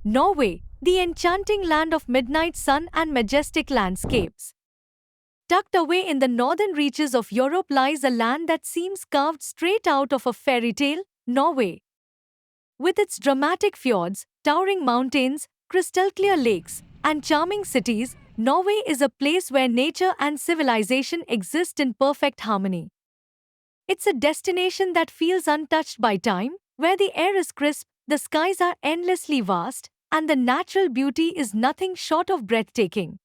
Norway, the enchanting land of midnight sun and majestic landscapes. Tucked away in the northern reaches of Europe lies a land that seems carved straight out of a fairy tale, Norway. With its dramatic fjords, towering mountains, crystal clear lakes, and charming cities, Norway is a place where nature and civilization exist in perfect harmony. It's a destination that feels untouched by time, where the air is crisp, the skies are endlessly vast, and the natural beauty is nothing short of breathtaking.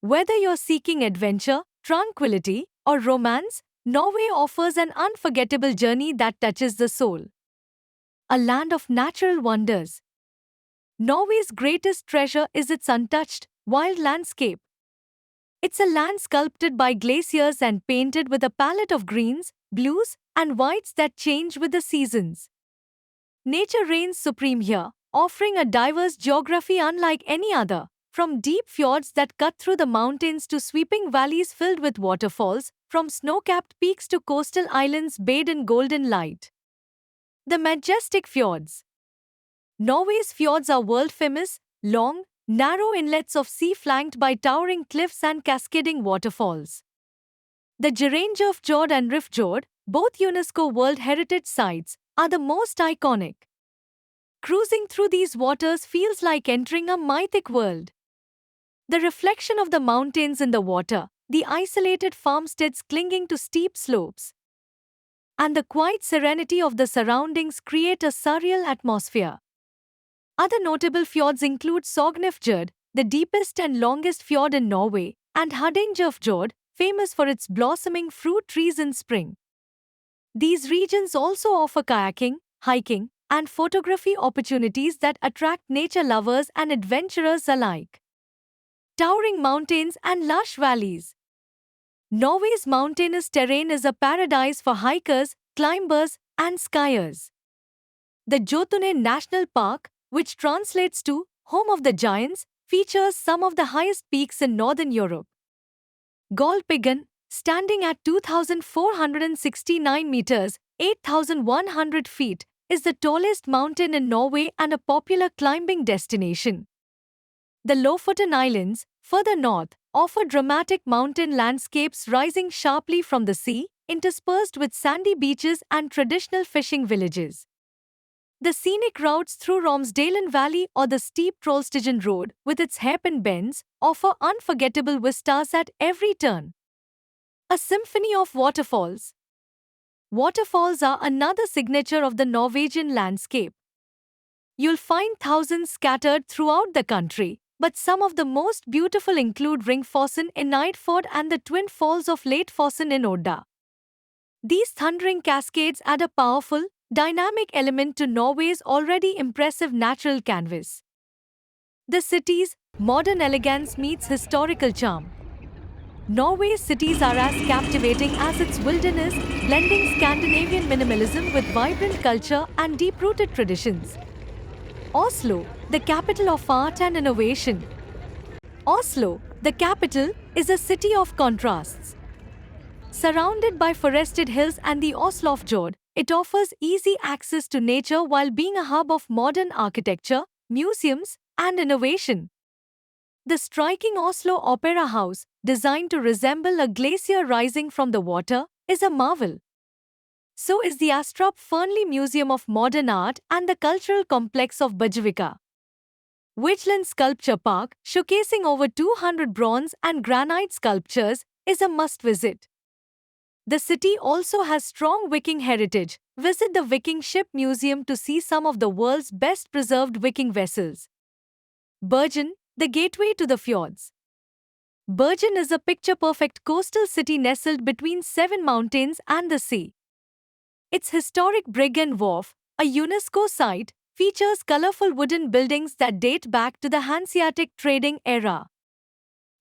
Whether you're seeking adventure, tranquility, or romance, Norway offers an unforgettable journey that touches the soul. A land of natural wonders. Norway's greatest treasure is its untouched, wild landscape. It's a land sculpted by glaciers and painted with a palette of greens, blues, and whites that change with the seasons. Nature reigns supreme here, offering a diverse geography unlike any other, from deep fjords that cut through the mountains to sweeping valleys filled with waterfalls, from snow-capped peaks to coastal islands bathed in golden light. The majestic fjords. Norway's fjords are world-famous, long, narrow inlets of sea flanked by towering cliffs and cascading waterfalls. The Geiranger and Rifjord, both UNESCO World Heritage Sites, are the most iconic. Cruising through these waters feels like entering a mythic world. The reflection of the mountains in the water, the isolated farmsteads clinging to steep slopes, and the quiet serenity of the surroundings create a surreal atmosphere. Other notable fjords include Sognefjord, the deepest and longest fjord in Norway, and Hardangerfjord, famous for its blossoming fruit trees in spring. These regions also offer kayaking, hiking, and photography opportunities that attract nature lovers and adventurers alike. Towering mountains and lush valleys. Norway's mountainous terrain is a paradise for hikers, climbers, and skiers. The Jotune National Park, which translates to Home of the Giants, features some of the highest peaks in northern Europe. Galdhøpiggen, standing at 2,469 meters, 8,100 feet, is the tallest mountain in Norway and a popular climbing destination. The Lofoten Islands, further north, offer dramatic mountain landscapes rising sharply from the sea, interspersed with sandy beaches and traditional fishing villages. The scenic routes through Romsdalen Valley or the steep Trollstigen Road, with its hairpin bends, offer unforgettable vistas at every turn. A symphony of waterfalls. Waterfalls are another signature of the Norwegian landscape. You'll find thousands scattered throughout the country, but some of the most beautiful include Ringfossen in Eidfjord and the twin falls of Leitfossen in Odda. These thundering cascades add a powerful, dynamic element to Norway's already impressive natural canvas. The city's modern elegance meets historical charm. Norway's cities are as captivating as its wilderness, blending Scandinavian minimalism with vibrant culture and deep-rooted traditions. Oslo, the capital of art and innovation. Oslo, the capital, is a city of contrasts. Surrounded by forested hills and the Oslofjord, it offers easy access to nature while being a hub of modern architecture, museums, and innovation. The striking Oslo Opera House, designed to resemble a glacier rising from the water, is a marvel. So is the Astrup Fearnley Museum of Modern Art and the cultural complex of Bjørvika. Vigeland Sculpture Park, showcasing over 200 bronze and granite sculptures, is a must-visit. The city also has strong Viking heritage. Visit the Viking Ship Museum to see some of the world's best-preserved Viking vessels. Bergen, the gateway to the fjords. Bergen is a picture-perfect coastal city nestled between 7 mountains and the sea. Its historic brig and wharf, a UNESCO site, features colorful wooden buildings that date back to the Hanseatic trading era.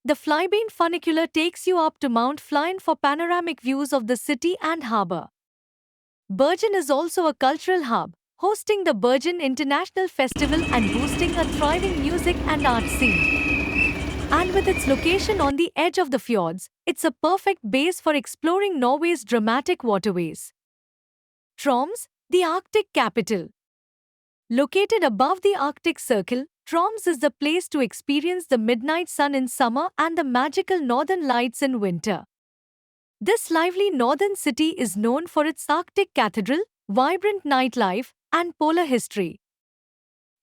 The Flybean funicular takes you up to Mount Flyen for panoramic views of the city and harbour. Bergen is also a cultural hub, hosting the Bergen International Festival and boosting a thriving music and art scene. And with its location on the edge of the fjords, it's a perfect base for exploring Norway's dramatic waterways. Troms, the Arctic capital. Located above the Arctic Circle, Troms is the place to experience the midnight sun in summer and the magical northern lights in winter. This lively northern city is known for its Arctic cathedral, vibrant nightlife, and polar history.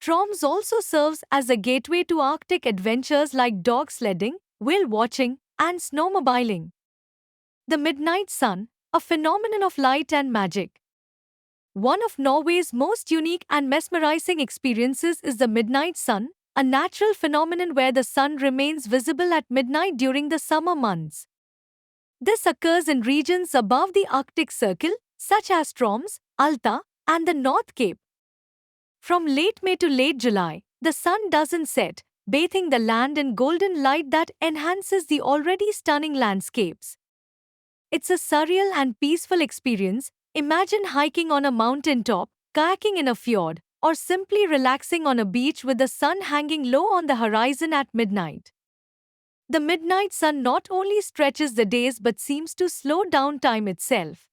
Troms also serves as a gateway to Arctic adventures like dog sledding, whale watching, and snowmobiling. The midnight sun, a phenomenon of light and magic. One of Norway's most unique and mesmerizing experiences is the midnight sun, a natural phenomenon where the sun remains visible at midnight during the summer months. This occurs in regions above the Arctic Circle, such as Troms, Alta, and the North Cape. From late May to late July, the sun doesn't set, bathing the land in golden light that enhances the already stunning landscapes. It's a surreal and peaceful experience. Imagine hiking on a mountain top, kayaking in a fjord, or simply relaxing on a beach with the sun hanging low on the horizon at midnight. The midnight sun not only stretches the days but seems to slow down time itself.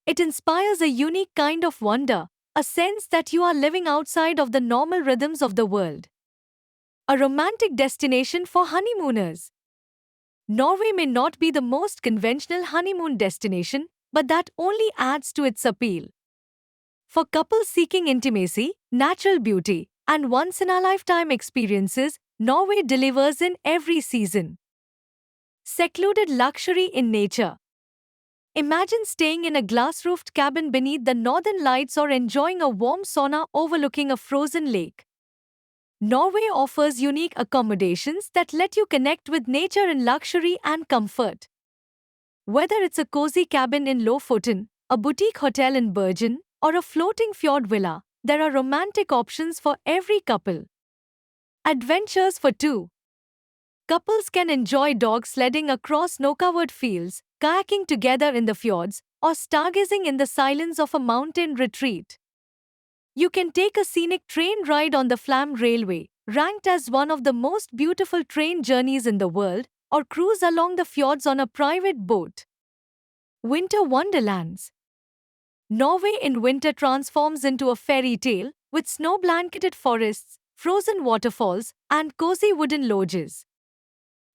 It inspires a unique kind of wonder, a sense that you are living outside of the normal rhythms of the world. A romantic destination for honeymooners. Norway may not be the most conventional honeymoon destination, but that only adds to its appeal. For couples seeking intimacy, natural beauty, and once-in-a-lifetime experiences, Norway delivers in every season. Secluded luxury in nature. Imagine staying in a glass-roofed cabin beneath the northern lights or enjoying a warm sauna overlooking a frozen lake. Norway offers unique accommodations that let you connect with nature in luxury and comfort. Whether it's a cozy cabin in Lofoten, a boutique hotel in Bergen, or a floating fjord villa, there are romantic options for every couple. Adventures for two. Couples can enjoy dog sledding across snow-covered fields, kayaking together in the fjords, or stargazing in the silence of a mountain retreat. You can take a scenic train ride on the Flam Railway, ranked as one of the most beautiful train journeys in the world, or cruise along the fjords on a private boat. Winter Wonderlands. Norway in winter transforms into a fairy tale, with snow-blanketed forests, frozen waterfalls, and cozy wooden lodges.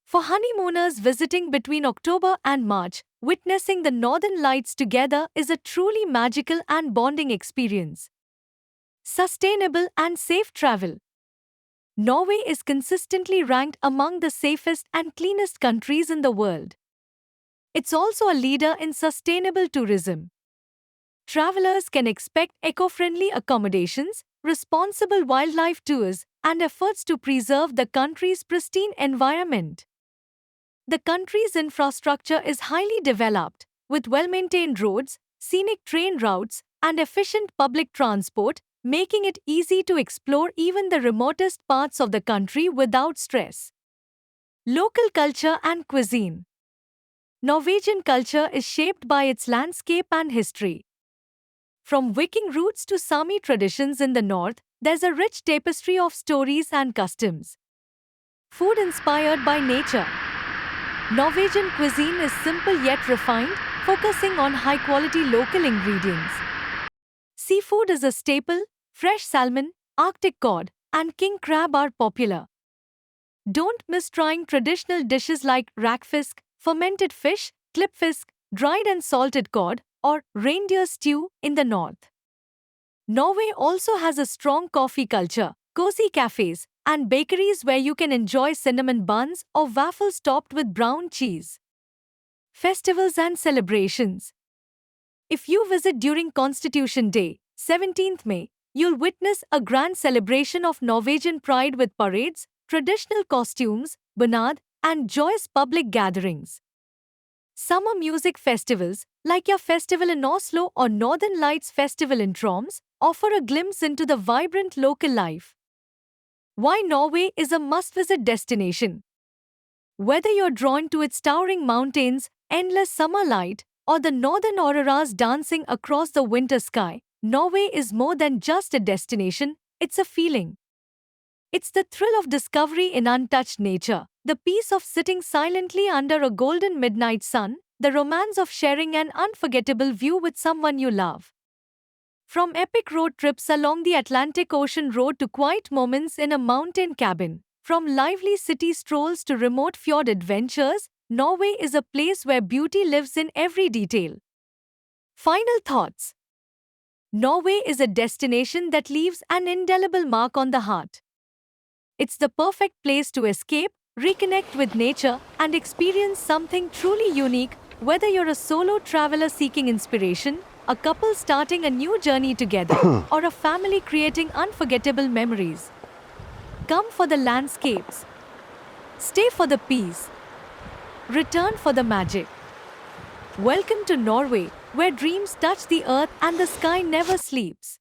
For honeymooners visiting between October and March, witnessing the northern lights together is a truly magical and bonding experience. Sustainable and safe travel. Norway is consistently ranked among the safest and cleanest countries in the world. It's also a leader in sustainable tourism. Travelers can expect eco-friendly accommodations, responsible wildlife tours, and efforts to preserve the country's pristine environment. The country's infrastructure is highly developed, with well-maintained roads, scenic train routes, and efficient public transport, making it easy to explore even the remotest parts of the country without stress. Local culture and cuisine. Norwegian culture is shaped by its landscape and history. From Viking roots to Sami traditions in the north, there's a rich tapestry of stories and customs. Food inspired by nature. Norwegian cuisine is simple yet refined, focusing on high-quality local ingredients. Seafood is a staple. Fresh salmon, Arctic cod, and king crab are popular. Don't miss trying traditional dishes like rakfisk, fermented fish, klippfisk, dried and salted cod, or reindeer stew in the north. Norway also has a strong coffee culture, cozy cafes, and bakeries where you can enjoy cinnamon buns or waffles topped with brown cheese. Festivals and celebrations. If you visit during Constitution Day, 17th May, you'll witness a grand celebration of Norwegian pride with parades, traditional costumes, bunad, and joyous public gatherings. Summer music festivals, like your festival in Oslo or Northern Lights Festival in Troms, offer a glimpse into the vibrant local life. Why Norway is a must-visit destination. Whether you're drawn to its towering mountains, endless summer light, or the northern auroras dancing across the winter sky, Norway is more than just a destination, it's a feeling. It's the thrill of discovery in untouched nature, the peace of sitting silently under a golden midnight sun, the romance of sharing an unforgettable view with someone you love. From epic road trips along the Atlantic Ocean road to quiet moments in a mountain cabin, from lively city strolls to remote fjord adventures, Norway is a place where beauty lives in every detail. Final thoughts. Norway is a destination that leaves an indelible mark on the heart. It's the perfect place to escape, reconnect with nature, and experience something truly unique, whether you're a solo traveler seeking inspiration, a couple starting a new journey together, or a family creating unforgettable memories. Come for the landscapes, stay for the peace, return for the magic. Welcome to Norway, where dreams touch the earth and the sky never sleeps.